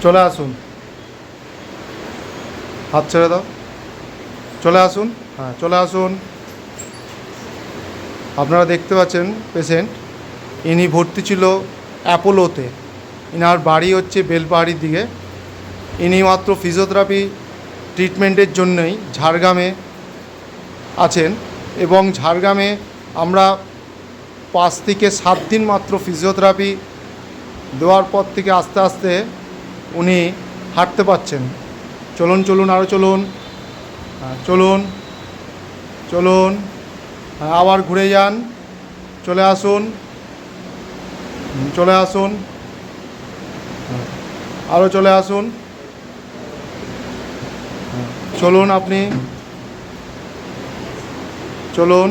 চলে আসুন, হাত ছেড়ে দাও, চলে আসুন, হ্যাঁ চলে আসুন। আপনারা দেখতে পাচ্ছেন পেশেন্ট, ইনি ভর্তি ছিল অ্যাপোলোতে। ইনার বাড়ি হচ্ছে বেলপাহাড়ির দিকে। ইনি মাত্র ফিজিওথেরাপি ট্রিটমেন্টের জন্যই ঝাড়গ্রামে আছেন, এবং ঝাড়গ্রামে আমরা 5 থেকে 7 দিন মাত্র ফিজিওথেরাপি দেওয়ার পর থেকে আস্তে আস্তে উনি হাঁটতে পারছেন। চলুন চলুন, আরও চলুন, চলুন চলুন, আবার ঘুরে যান, চলে আসুন, চলে আসুন, আরও চলে আসুন, চলুন আপনি, চলুন,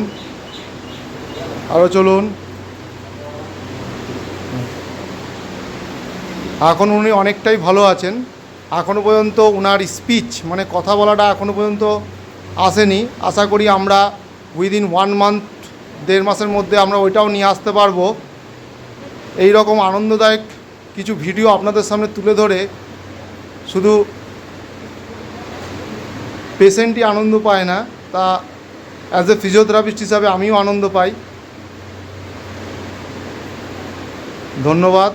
আরও চলুন। এখন উনি অনেকটাই ভালো আছেন। এখনও পর্যন্ত ওনার স্পিচ মানে কথা বলাটা এখনও পর্যন্ত আসেনি। আশা করি আমরা উইদিন 1 মান্থ, 1.5 মাসের মধ্যে আমরা ওইটাও নিয়ে আসতে পারবো। এই রকম আনন্দদায়ক কিছু ভিডিও আপনাদের সামনে তুলে ধরে শুধু পেশেন্টই আনন্দ পায় না, তা অ্যাজ এ ফিজিওথেরাপিস্ট হিসাবে আমিও আনন্দ পাই। ধন্যবাদ।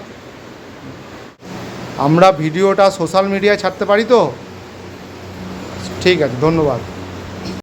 আমরা ভিডিওটা সোশ্যাল মিডিয়ায় ছাড়তে পারি তো? ঠিক আছে, ধন্যবাদ।